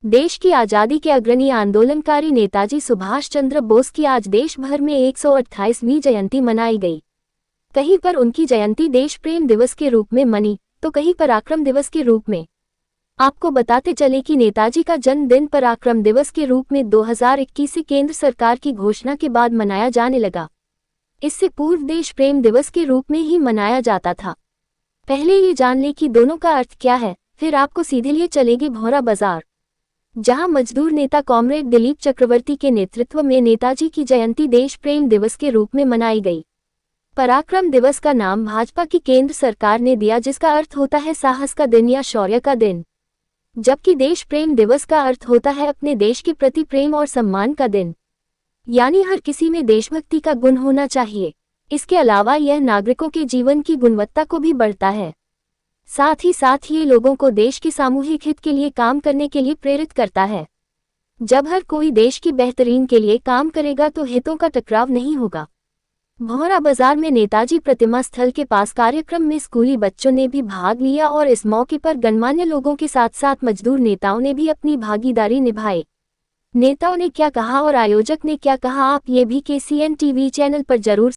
देश की आज़ादी के अग्रणी आंदोलनकारी नेताजी सुभाष चंद्र बोस की आज देश भर में 128वीं जयंती मनाई गई। कहीं पर उनकी जयंती देश प्रेम दिवस के रूप में मनी, तो कहीं पराक्रम दिवस के रूप में। आपको बताते चले कि नेताजी का जन्मदिन पराक्रम दिवस के रूप में 2021 से केंद्र सरकार की घोषणा के बाद मनाया जाने लगा। इससे पूर्व देश प्रेम दिवस के रूप में ही मनाया जाता था। पहले ये जान लें कि दोनों का अर्थ क्या है, फिर आपको सीधे लिए चलेंगे भौरा बाजार, जहां मजदूर नेता कॉमरेड दिलीप चक्रवर्ती के नेतृत्व में नेताजी की जयंती देश प्रेम दिवस के रूप में मनाई गई। पराक्रम दिवस का नाम भाजपा की केंद्र सरकार ने दिया, जिसका अर्थ होता है साहस का दिन या शौर्य का दिन, जबकि देश प्रेम दिवस का अर्थ होता है अपने देश के प्रति प्रेम और सम्मान का दिन, यानी हर किसी में देशभक्ति का गुण होना चाहिए। इसके अलावा यह नागरिकों के जीवन की गुणवत्ता को भी बढ़ता है, साथ ही साथ ये लोगों को देश के सामूहिक हित के लिए काम करने के लिए प्रेरित करता है। जब हर कोई देश की बेहतरीन के लिए काम करेगा तो हितों का टकराव नहीं होगा। भौरा बाजार में नेताजी प्रतिमा स्थल के पास कार्यक्रम में स्कूली बच्चों ने भी भाग लिया और इस मौके पर गणमान्य लोगों के साथ साथ मजदूर नेताओं ने भी अपनी भागीदारी निभाई। नेताओं ने क्या कहा और आयोजक ने क्या कहा, आप ये भी KCN TV चैनल पर जरूर।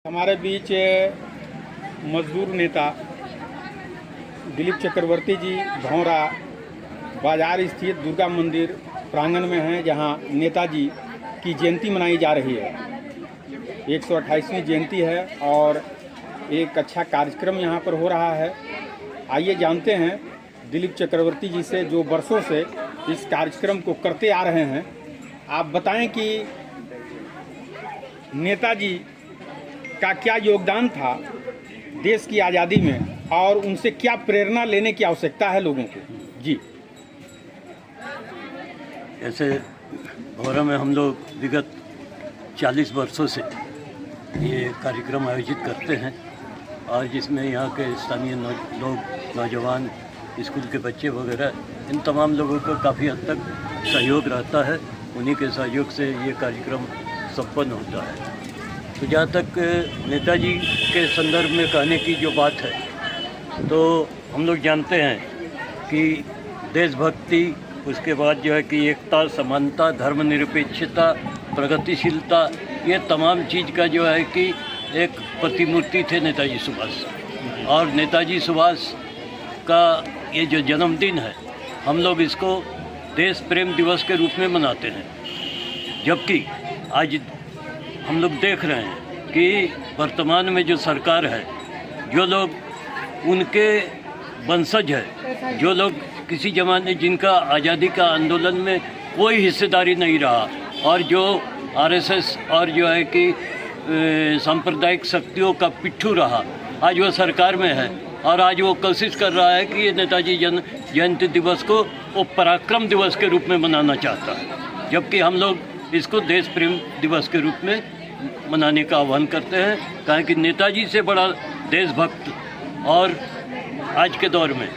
हमारे बीच मजदूर नेता दिलीप चक्रवर्ती जी भौरा बाजार स्थित दुर्गा मंदिर प्रांगण में हैं, जहां नेताजी की जयंती मनाई जा रही है। 128वीं जयंती है और एक अच्छा कार्यक्रम यहां पर हो रहा है। आइए जानते हैं दिलीप चक्रवर्ती जी से, जो वर्षों से इस कार्यक्रम को करते आ रहे हैं। आप बताएं कि नेताजी का क्या योगदान था देश की आज़ादी में और उनसे क्या प्रेरणा लेने की आवश्यकता है लोगों को। जी, ऐसे भौरा में हम लोग विगत 40 वर्षों से ये कार्यक्रम आयोजित करते हैं और जिसमें यहाँ के स्थानीय लोग, नौजवान, स्कूल के बच्चे वगैरह, इन तमाम लोगों का काफ़ी हद तक सहयोग रहता है। उन्हीं के सहयोग से ये कार्यक्रम संपन्न होता है। तो जहाँ तक नेताजी के संदर्भ में कहने की जो बात है, तो हम लोग जानते हैं कि देशभक्ति, उसके बाद जो है कि एकता, समानता, धर्मनिरपेक्षता, प्रगतिशीलता, ये तमाम चीज़ का जो है कि एक प्रतिमूर्ति थे नेताजी सुभाष। और नेताजी सुभाष का ये जो जन्मदिन है, हम लोग इसको देश प्रेम दिवस के रूप में मनाते हैं। जबकि आज हम लोग देख रहे हैं कि वर्तमान में जो सरकार है, जो लोग उनके वंशज है, जो लोग किसी ज़माने जिनका आज़ादी का आंदोलन में कोई हिस्सेदारी नहीं रहा और जो RSS और जो है कि सांप्रदायिक शक्तियों का पिट्ठू रहा, आज वो सरकार में है और आज वो कोशिश कर रहा है कि ये नेताजी जयंती दिवस को वो पराक्रम दिवस के रूप में मनाना चाहता है। जबकि हम लोग इसको देश प्रेम दिवस के रूप में मनाने का आह्वान करते हैं। कहें कि नेताजी से बड़ा देशभक्त और आज के दौर में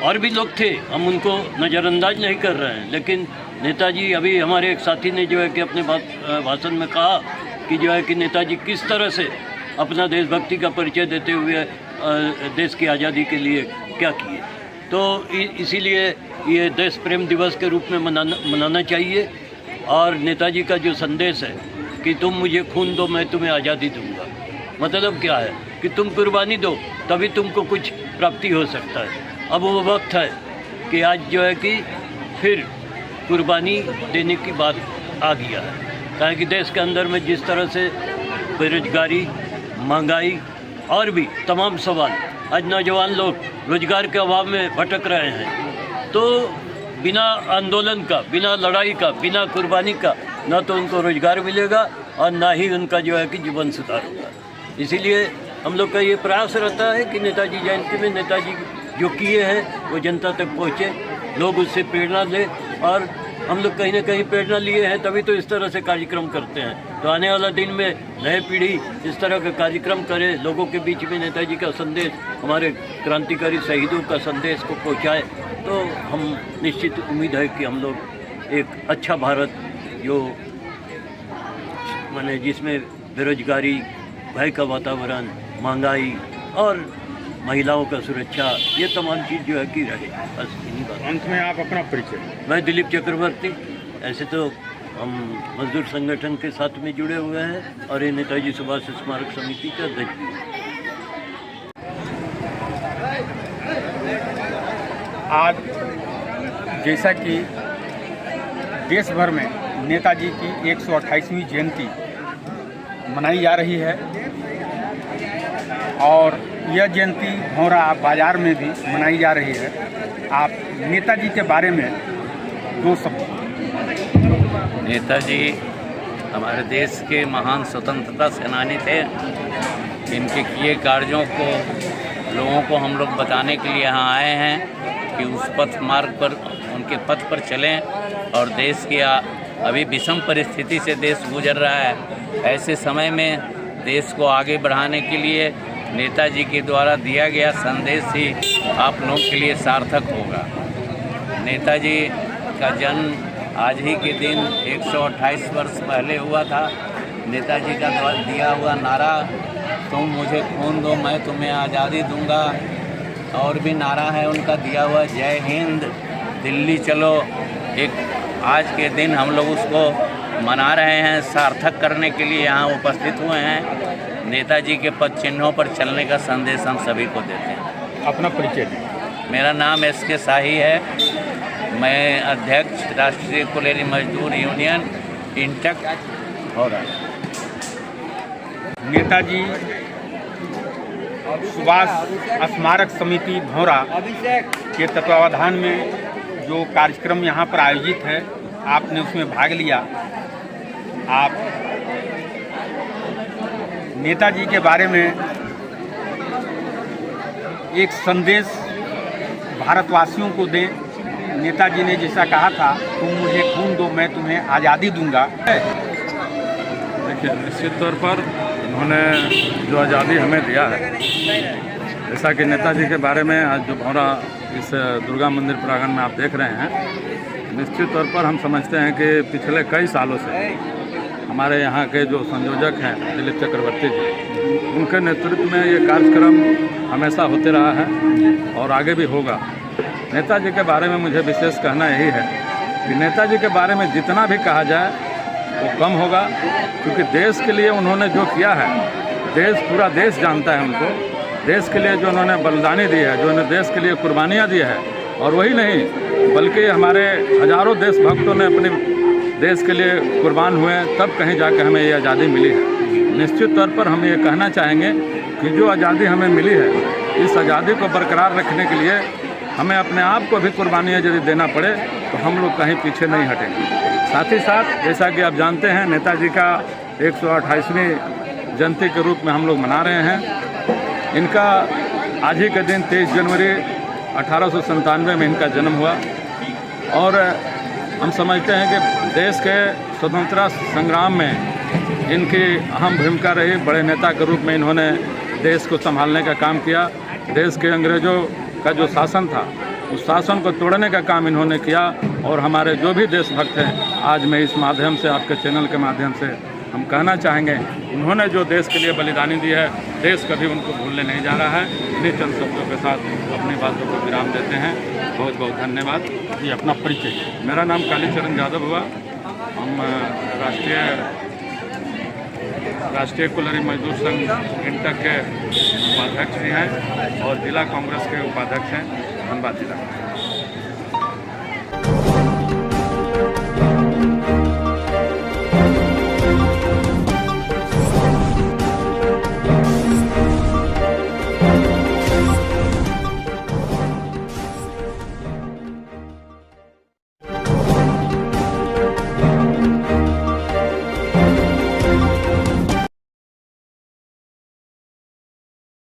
और भी लोग थे, हम उनको नज़रअंदाज नहीं कर रहे हैं, लेकिन नेताजी, अभी हमारे एक साथी ने जो है कि अपने भाषण में कहा कि जो है कि नेताजी किस तरह से अपना देशभक्ति का परिचय देते हुए देश की आज़ादी के लिए क्या किए। तो इसीलिए ये देश प्रेम दिवस के रूप में मनाना चाहिए। और नेताजी का जो संदेश है कि तुम मुझे खून दो मैं तुम्हें आज़ादी दूंगा, मतलब क्या है कि तुम कुर्बानी दो तभी तुमको कुछ प्राप्ति हो सकता है। अब वो वक्त है कि आज जो है कि फिर कुर्बानी देने की बात आ गया है। कहें कि देश के अंदर में जिस तरह से बेरोजगारी, महंगाई और भी तमाम सवाल, आज नौजवान लोग रोजगार के अभाव में भटक रहे हैं। तो बिना आंदोलन का, बिना लड़ाई का, बिना कुर्बानी का ना तो उनको रोजगार मिलेगा और ना ही उनका जो है कि जीवन सुधार होगा। इसीलिए हम लोग का ये प्रयास रहता है कि नेताजी जयंती में नेताजी जो किए हैं वो जनता तक पहुँचे, लोग उससे प्रेरणा लें। और हम लोग कहीं ना कहीं प्रेरणा लिए हैं तभी तो इस तरह से कार्यक्रम करते हैं। तो आने वाला दिन में नए पीढ़ी इस तरह का कार्यक्रम करे, लोगों के बीच में नेताजी का संदेश, हमारे क्रांतिकारी शहीदों का संदेश को पहुँचाए, तो हम निश्चित उम्मीद है कि हम लोग एक अच्छा भारत जो माने जिसमें बेरोजगारी, भय का वातावरण, महंगाई और महिलाओं का सुरक्षा, ये तमाम चीज़ जो है कि रहे। बस इन्हीं बात। अंत में आप अपना परिचय। मैं दिलीप चक्रवर्ती, ऐसे तो हम मजदूर संगठन के साथ में जुड़े हुए हैं और ये नेताजी सुभाष स्मारक समिति का अध्यक्ष भी हैं। आज जैसा कि देश भर में नेताजी की 128वीं जयंती मनाई जा रही है और यह जयंती भौरा बाजार में भी मनाई जा रही है, आप नेताजी के बारे में दो शब्द। नेताजी हमारे देश के महान स्वतंत्रता सेनानी थे। इनके किए कार्यों को लोगों को हम लोग बताने के लिए यहाँ आए हैं कि उस पथ मार्ग पर, उनके पथ पर चलें। और देश की अभी विषम परिस्थिति से देश गुजर रहा है, ऐसे समय में देश को आगे बढ़ाने के लिए नेताजी के द्वारा दिया गया संदेश ही आप लोगों के लिए सार्थक होगा। नेताजी का जन्म आज ही के दिन 128 वर्ष पहले हुआ था। नेताजी का दिया हुआ नारा, तुम मुझे खून दो मैं तुम्हें आज़ादी दूंगा, और भी नारा है उनका दिया हुआ, जय हिंद दिल्ली चलो। एक आज के दिन हम लोग उसको मना रहे हैं, सार्थक करने के लिए यहाँ उपस्थित हुए हैं। नेताजी के पद चिन्हों पर चलने का संदेश हम सभी को देते हैं। अपना परिचय दें। मेरा नाम SK शाही है, मैं अध्यक्ष राष्ट्रीय कुलेरी मजदूर यूनियन इंटक हो रहा है। नेताजी सुभाष स्मारक समिति भौरा के तत्वावधान में जो कार्यक्रम यहाँ पर आयोजित है, आपने उसमें भाग लिया। आप नेताजी के बारे में एक संदेश भारतवासियों को दें। नेताजी ने जैसा कहा था, तुम मुझे खून दो मैं तुम्हें आज़ादी दूंगा। देखिए, निश्चित तौर पर उन्होंने जो आज़ादी हमें दिया है, जैसा कि नेताजी के बारे में आज जो भौरा इस दुर्गा मंदिर प्रांगण में आप देख रहे हैं, निश्चित तौर पर हम समझते हैं कि पिछले कई सालों से हमारे यहाँ के जो संयोजक हैं दिलीप चक्रवर्ती जी, उनके नेतृत्व में ये कार्यक्रम हमेशा होते रहा है और आगे भी होगा। नेताजी के बारे में मुझे विशेष कहना यही है कि नेताजी के बारे में जितना भी कहा जाए वो कम होगा, क्योंकि देश के लिए उन्होंने जो किया है, पूरा देश जानता है उनको। देश के लिए जो उन्होंने बलिदानी दी है, जो उन्होंने देश के लिए कुर्बानियाँ दी है, और वही नहीं बल्कि हमारे हजारों देशभक्तों ने अपने देश के लिए कुर्बान हुए, तब कहीं जाकर हमें ये आज़ादी मिली है। निश्चित तौर पर हम ये कहना चाहेंगे कि जो आज़ादी हमें मिली है, इस आज़ादी को बरकरार रखने के लिए हमें अपने आप को भी कुर्बानियाँ यदि देना पड़े तो हम लोग कहीं पीछे नहीं हटेंगे। साथ ही साथ जैसा कि आप जानते हैं, नेताजी का 128वीं जयंती के रूप में हम लोग मना रहे हैं। इनका आज ही के दिन 23 जनवरी 1897 में इनका जन्म हुआ और हम समझते हैं कि देश के स्वतंत्रता संग्राम में इनकी अहम भूमिका रही। बड़े नेता के रूप में इन्होंने देश को संभालने का काम किया। देश के अंग्रेज़ों का जो शासन था उस शासन को तोड़ने का काम इन्होंने किया। और हमारे जो भी देशभक्त हैं, आज मैं इस माध्यम से, आपके चैनल के माध्यम से हम कहना चाहेंगे, उन्होंने जो देश के लिए बलिदानी दी है, देश कभी उनको भूलने नहीं जा रहा है। इन्हीं चंद शब्दों के साथ अपनी बातों को विराम देते हैं। बहुत बहुत धन्यवाद। ये अपना परिचय। मेरा नाम कालीचरण यादव हुआ। हम राष्ट्रीय कुल्हारी मजदूर संघ इंटक के उपाध्यक्ष भी हैं और जिला कांग्रेस के उपाध्यक्ष हैं धनबाद जिला।